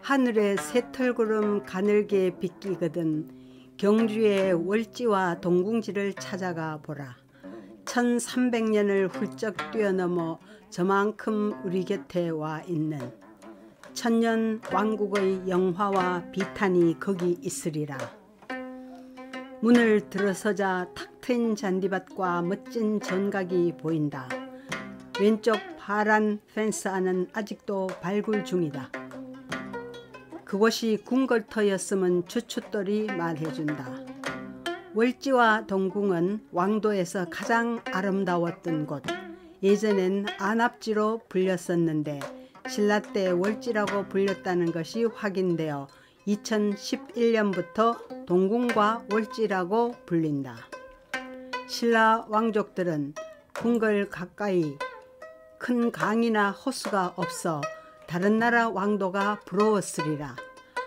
하늘에 새털구름 가늘게 빗기거든 경주의 월지와 동궁지를 찾아가 보라. 1300년을 훌쩍 뛰어넘어 저만큼 우리 곁에 와 있는 천년 왕국의 영화와 비탄이 거기 있으리라. 문을 들어서자 탁 트인 잔디밭과 멋진 전각이 보인다. 왼쪽 파란 펜스 안은 아직도 발굴 중이다. 그곳이 궁궐터였으면 주춧돌이 말해준다. 월지와 동궁은 왕도에서 가장 아름다웠던 곳. 예전엔 안압지로 불렸었는데 신라 때 월지라고 불렸다는 것이 확인되어 2011년부터 동궁과 월지라고 불린다. 신라 왕족들은 궁궐 가까이 큰 강이나 호수가 없어 다른 나라 왕도가 부러웠으리라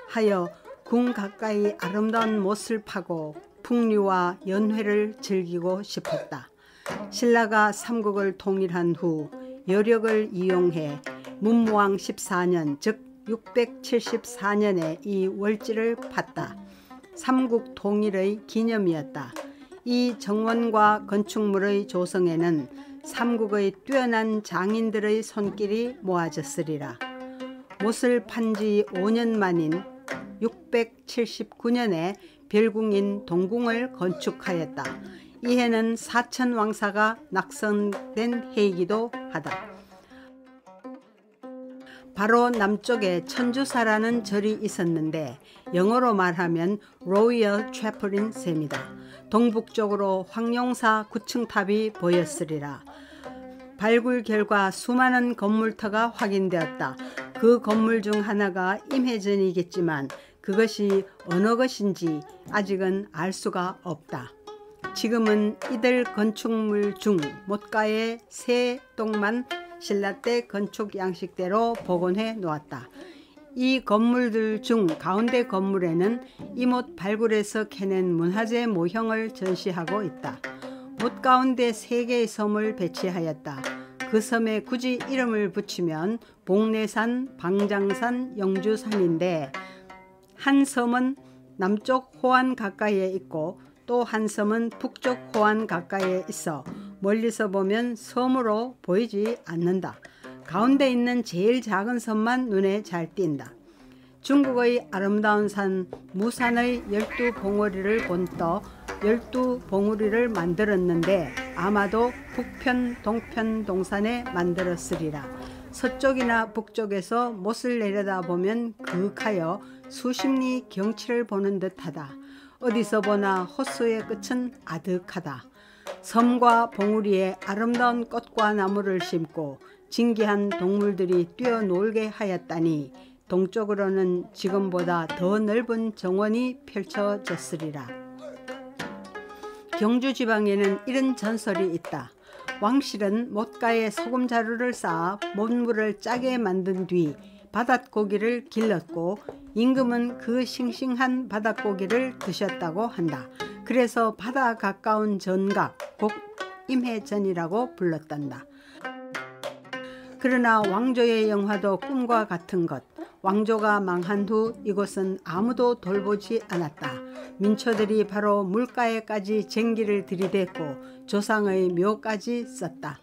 하여 궁 가까이 아름다운 못을 파고 풍류와 연회를 즐기고 싶었다. 신라가 삼국을 통일한 후 여력을 이용해 문무왕 14년 즉 674년에 이 월지를 팠다. 삼국 통일의 기념이었다. 이 정원과 건축물의 조성에는 삼국의 뛰어난 장인들의 손길이 모아졌으리라. 못을 판 지 5년 만인 679년에 별궁인 동궁을 건축하였다. 이 해는 사천 왕사가 낙선된 해이기도 하다. 바로 남쪽에 천주사라는 절이 있었는데 영어로 말하면 로이얼 채플인 셈이다. 동북쪽으로 황룡사 9층탑이 보였으리라. 발굴 결과 수많은 건물터가 확인되었다. 그 건물 중 하나가 임해전이겠지만 그것이 어느 것인지 아직은 알 수가 없다. 지금은 이들 건축물 중 못가의 세 동만 신라 때 건축 양식대로 복원해 놓았다. 이 건물들 중 가운데 건물에는 이못 발굴에서 캐낸 문화재 모형을 전시하고 있다. 못 가운데 3개의 섬을 배치하였다. 그 섬에 굳이 이름을 붙이면 복례산, 방장산, 영주산인데 한 섬은 남쪽 호안 가까이에 있고 또 한 섬은 북쪽 호안 가까이에 있어 멀리서 보면 섬으로 보이지 않는다. 가운데 있는 제일 작은 섬만 눈에 잘 띈다. 중국의 아름다운 산 무산의 12봉우리를 본떠 12봉우리를 만들었는데 아마도 북편, 동편, 동산에 만들었으리라. 서쪽이나 북쪽에서 못을 내려다보면 그윽하여 수십리 경치를 보는 듯하다. 어디서 보나 호수의 끝은 아득하다. 섬과 봉우리에 아름다운 꽃과 나무를 심고 진귀한 동물들이 뛰어놀게 하였다니 동쪽으로는 지금보다 더 넓은 정원이 펼쳐졌으리라. 경주 지방에는 이런 전설이 있다. 왕실은 못가에 소금자루를 쌓아 못물을 짜게 만든 뒤 바닷고기를 길렀고 임금은 그 싱싱한 바닷고기를 드셨다고 한다. 그래서 바다 가까운 전각, 곧 임해전이라고 불렀단다. 그러나 왕조의 영화도 꿈과 같은 것. 왕조가 망한 후 이곳은 아무도 돌보지 않았다. 민초들이 바로 물가에까지 쟁기를 들이댔고 조상의 묘까지 썼다.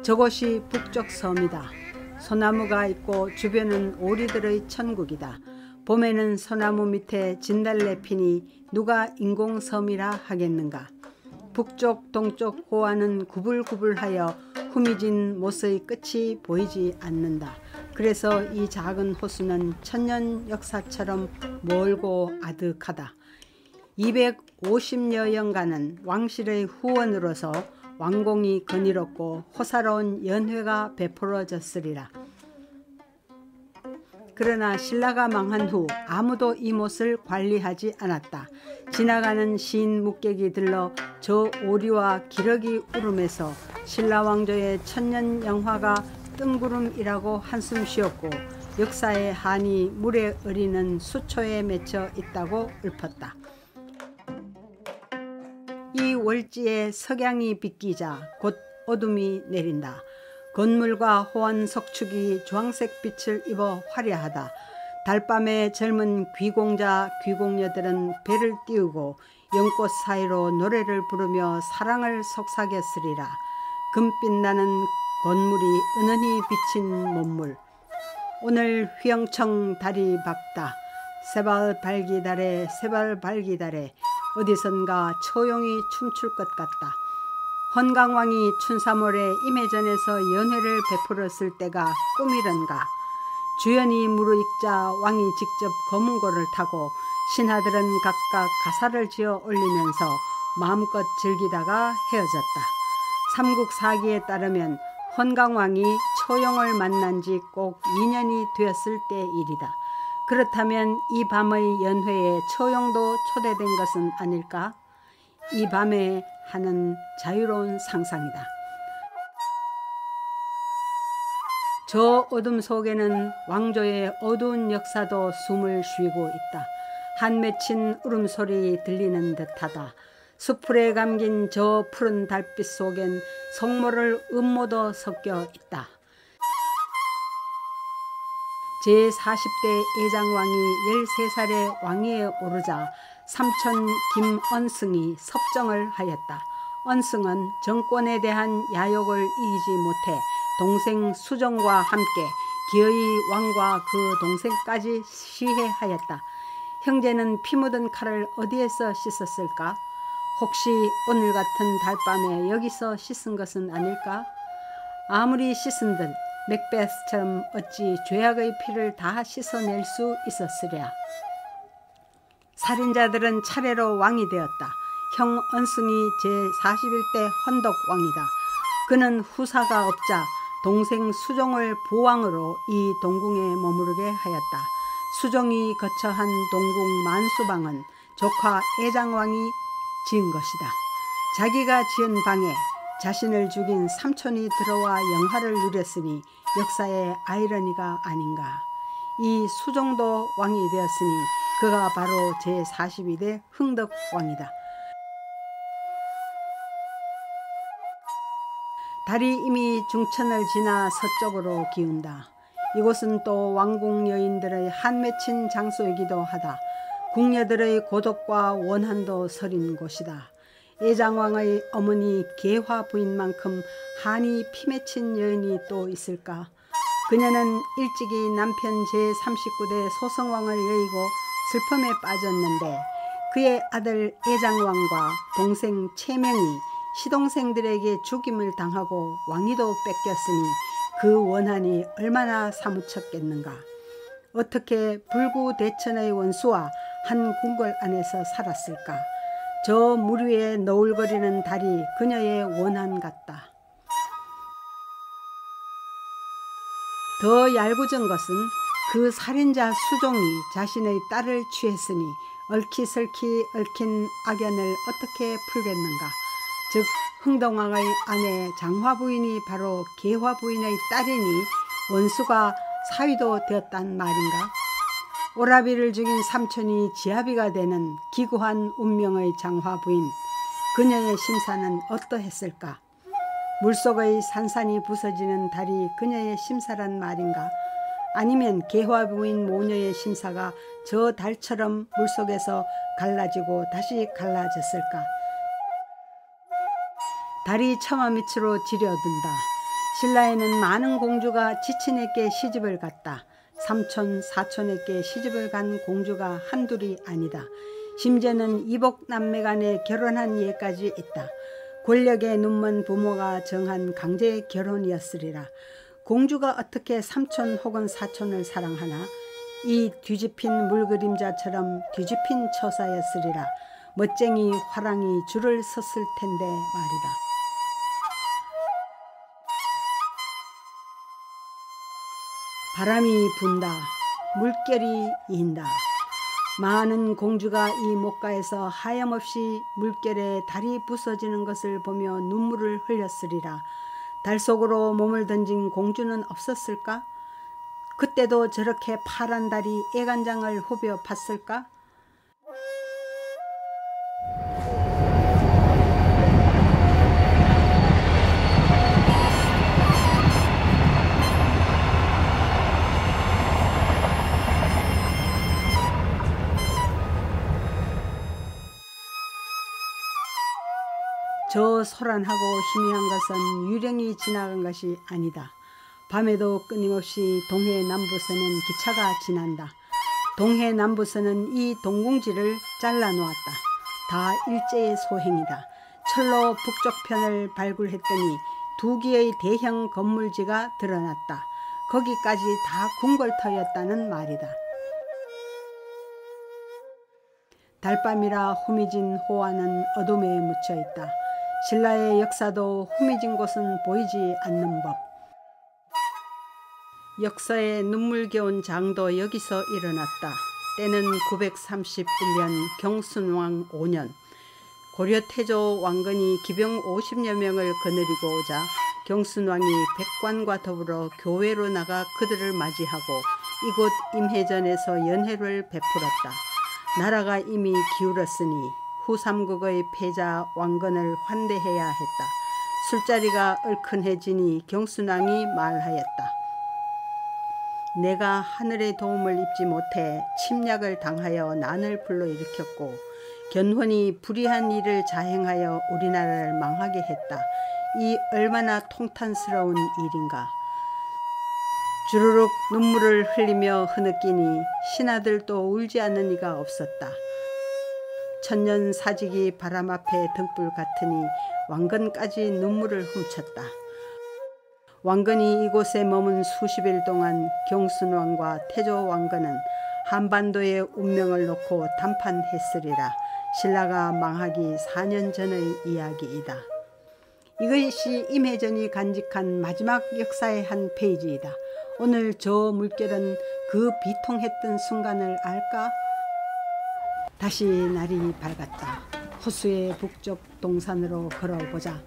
저곳이 북쪽 섬이다. 소나무가 있고 주변은 오리들의 천국이다. 봄에는 소나무 밑에 진달래 피니 누가 인공섬이라 하겠는가. 북쪽 동쪽 호안은 구불구불하여 후미진 못의 끝이 보이지 않는다. 그래서 이 작은 호수는 천년 역사처럼 멀고 아득하다. 250여 년간은 왕실의 후원으로서 왕공이 거닐었고 호사로운 연회가 베풀어졌으리라. 그러나 신라가 망한 후 아무도 이 못을 관리하지 않았다. 지나가는 시인 묵객이 들러 저 오리와 기러기 울음에서 신라 왕조의 천년 영화가 뜬구름이라고 한숨 쉬었고 역사의 한이 물에 어리는 수초에 맺혀 있다고 읊었다. 이 월지에 석양이 비끼자 곧 어둠이 내린다. 건물과 호안 석축이 주황색 빛을 입어 화려하다. 달밤에 젊은 귀공자 귀공녀들은 배를 띄우고 연꽃 사이로 노래를 부르며 사랑을 속삭였으리라. 금빛 나는 건물이 은은히 비친 몸물. 오늘 휘영청 달이 밝다. 세발 발기달에 세발 발기달에 어디선가 초용이 춤출 것 같다. 헌강왕이 춘삼월에 임해전에서 연회를 베풀었을 때가 꿈이런가. 주연이 무르익자 왕이 직접 검은고를 타고 신하들은 각각 가사를 지어 올리면서 마음껏 즐기다가 헤어졌다. 삼국사기에 따르면 헌강왕이 초용을 만난 지 꼭 2년이 되었을 때 일이다. 그렇다면 이 밤의 연회에 초용도 초대된 것은 아닐까? 이 밤에 하는 자유로운 상상이다. 저 어둠 속에는 왕조의 어두운 역사도 숨을 쉬고 있다. 한 맺힌 울음소리 들리는 듯하다. 수풀에 감긴 저 푸른 달빛 속엔 속모를 음모도 섞여 있다. 제40대 애장왕이 13살의 왕위에 오르자 삼촌 김언승이 섭정을 하였다. 언승은 정권에 대한 야욕을 이기지 못해 동생 수종과 함께 기어이 왕과 그 동생까지 시해하였다. 형제는 피 묻은 칼을 어디에서 씻었을까? 혹시 오늘 같은 달밤에 여기서 씻은 것은 아닐까? 아무리 씻은들 맥베스처럼 어찌 죄악의 피를 다 씻어낼 수 있었으랴. 살인자들은 차례로 왕이 되었다. 형 언승이 제41대 헌덕왕이다. 그는 후사가 없자 동생 수종을 보왕으로 이 동궁에 머무르게 하였다. 수종이 거처한 동궁 만수방은 조카 애장왕이 지은 것이다. 자기가 지은 방에 자신을 죽인 삼촌이 들어와 영화를 누렸으니 역사의 아이러니가 아닌가. 이 수종도 왕이 되었으니 그가 바로 제42대 흥덕왕이다. 달이 이미 중천을 지나 서쪽으로 기운다. 이곳은 또 왕궁 여인들의 한 맺힌 장소이기도 하다. 궁녀들의 고독과 원한도 서린 곳이다. 애장왕의 어머니 계화 부인만큼 한이 피맺힌 여인이 또 있을까? 그녀는 일찍이 남편 제39대 소성왕을 여의고 슬픔에 빠졌는데 그의 아들 애장왕과 동생 채명이 시동생들에게 죽임을 당하고 왕위도 뺏겼으니 그 원한이 얼마나 사무쳤겠는가. 어떻게 불구대천의 원수와 한 궁궐 안에서 살았을까. 저 물 위에 너울거리는 달이 그녀의 원한 같다. 더 얄궂은 것은 그 살인자 수종이 자신의 딸을 취했으니 얽히설키 얽힌 악연을 어떻게 풀겠는가. 즉 흥덕왕의 아내 장화 부인이 바로 계화 부인의 딸이니 원수가 사위도 되었단 말인가. 오라비를 죽인 삼촌이 지아비가 되는 기구한 운명의 장화 부인. 그녀의 심사는 어떠했을까. 물속의 산산이 부서지는 달이 그녀의 심사란 말인가. 아니면 계화 부인 모녀의 심사가 저 달처럼 물속에서 갈라지고 다시 갈라졌을까. 달이 처마 밑으로 지려든다. 신라에는 많은 공주가 지친에게 시집을 갔다. 삼촌, 사촌에게 시집을 간 공주가 한둘이 아니다. 심지어는 이복 남매 간에 결혼한 예까지 있다. 권력에 눈먼 부모가 정한 강제 결혼이었으리라. 공주가 어떻게 삼촌 혹은 사촌을 사랑하나? 이 뒤집힌 물그림자처럼 뒤집힌 처사였으리라. 멋쟁이 화랑이 줄을 섰을 텐데 말이다. 바람이 분다. 물결이 인다. 많은 공주가 이 목가에서 하염없이 물결에 달이 부서지는 것을 보며 눈물을 흘렸으리라. 달 속으로 몸을 던진 공주는 없었을까? 그때도 저렇게 파란 달이 애간장을 후벼 팠을까? 저 소란하고 희미한 것은 유령이 지나간 것이 아니다. 밤에도 끊임없이 동해 남부선엔 기차가 지난다. 동해 남부선은 이 동궁지를 잘라 놓았다. 다 일제의 소행이다. 철로 북쪽편을 발굴했더니 두 개의 대형 건물지가 드러났다. 거기까지 다 궁궐터였다는 말이다. 달밤이라 후미진 호와는 어둠에 묻혀 있다. 신라의 역사도 후미진 곳은 보이지 않는 법. 역사의 눈물겨운 장도 여기서 일어났다. 때는 931년 경순왕 5년. 고려 태조 왕건이 기병 50여 명을 거느리고 오자 경순왕이 백관과 더불어 교외로 나가 그들을 맞이하고 이곳 임해전에서 연회를 베풀었다. 나라가 이미 기울었으니 후삼국의 패자 왕건을 환대해야 했다. 술자리가 얼큰해지니 경순왕이 말하였다. 내가 하늘의 도움을 입지 못해 침략을 당하여 난을 불러일으켰고 견훤이 불의한 일을 자행하여 우리나라를 망하게 했다. 이 얼마나 통탄스러운 일인가. 주르륵 눈물을 흘리며 흐느끼니 신하들도 울지 않는 이가 없었다. 천년 사직이 바람 앞에 등불 같으니 왕건까지 눈물을 훔쳤다. 왕건이 이곳에 머문 수십일 동안 경순왕과 태조 왕건은 한반도의 운명을 놓고 담판했으리라. 신라가 망하기 4년 전의 이야기이다. 이것이 임해전이 간직한 마지막 역사의 한 페이지이다. 오늘 저 물결은 그 비통했던 순간을 알까? 다시 날이 밝았다. 호수의 북쪽 동산으로 걸어보자.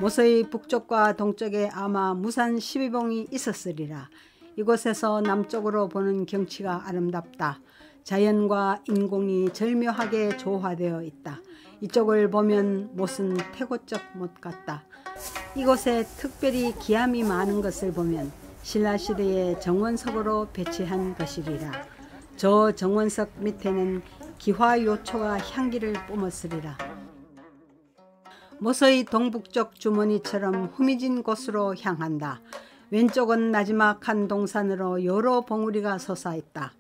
모서의 북쪽과 동쪽에 아마 무산 12봉이 있었으리라. 이곳에서 남쪽으로 보는 경치가 아름답다. 자연과 인공이 절묘하게 조화되어 있다. 이쪽을 보면 못은 태고적 못 같다. 이곳에 특별히 기암이 많은 것을 보면 신라시대의 정원석으로 배치한 것이리라. 저 정원석 밑에는 기화요초가 향기를 뿜었으리라. 모서의 동북쪽 주머니처럼 후미진 곳으로 향한다. 왼쪽은 나지막한 동산으로 여러 봉우리가 솟아있다.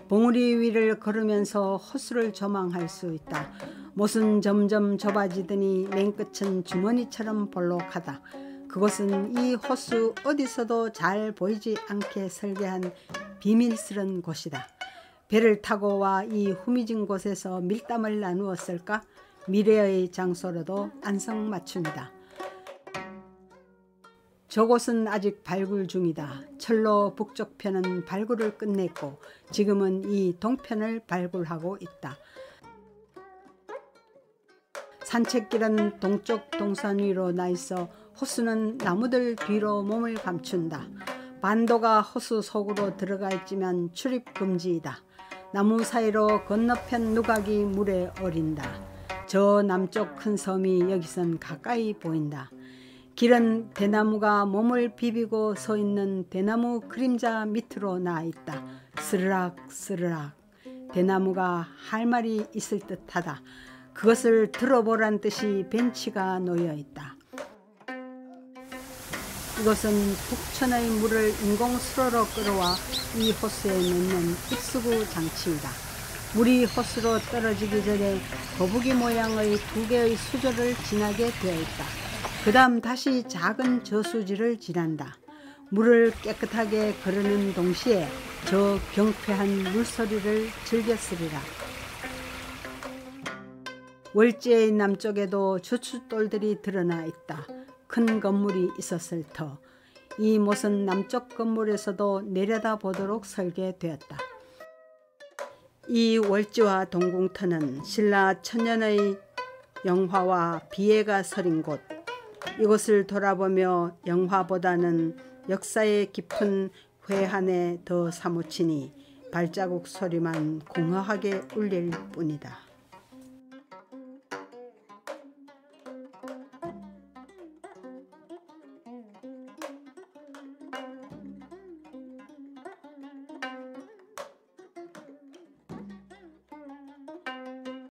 봉우리 위를 걸으면서 호수를 조망할 수 있다. 못은 점점 좁아지더니 맨 끝은 주머니처럼 볼록하다. 그곳은 이 호수 어디서도 잘 보이지 않게 설계한 비밀스런 곳이다. 배를 타고 와 이 후미진 곳에서 밀담을 나누었을까? 미래의 장소로도 안성맞춤이다. 저곳은 아직 발굴 중이다. 철로 북쪽편은 발굴을 끝냈고 지금은 이 동편을 발굴하고 있다. 산책길은 동쪽 동산 위로 나 있어 호수는 나무들 뒤로 몸을 감춘다. 반도가 호수 속으로 들어가 있지만 출입 금지이다. 나무 사이로 건너편 누각이 물에 어린다. 저 남쪽 큰 섬이 여기선 가까이 보인다. 길은 대나무가 몸을 비비고 서 있는 대나무 그림자 밑으로 나 있다. 스르락 스르락. 대나무가 할 말이 있을 듯하다. 그것을 들어보란 듯이 벤치가 놓여 있다. 이것은 북천의 물을 인공수로로 끌어와 이 호수에 넣는 입수구 장치이다. 물이 호수로 떨어지기 전에 거북이 모양의 두 개의 수조를 지나게 되어 있다. 그 다음 다시 작은 저수지를 지난다. 물을 깨끗하게 거르는 동시에 저 경쾌한 물소리를 즐겼으리라. 월제의 남쪽에도 저춧돌들이 드러나 있다. 큰 건물이 있었을 터. 이 못은 남쪽 건물에서도 내려다보도록 설계되었다. 이 월지와 동궁터는 신라 천년의 영화와 비애가 서린 곳. 이곳을 돌아보며 영화보다는 역사의 깊은 회한에 더 사무치니 발자국 소리만 공허하게 울릴 뿐이다.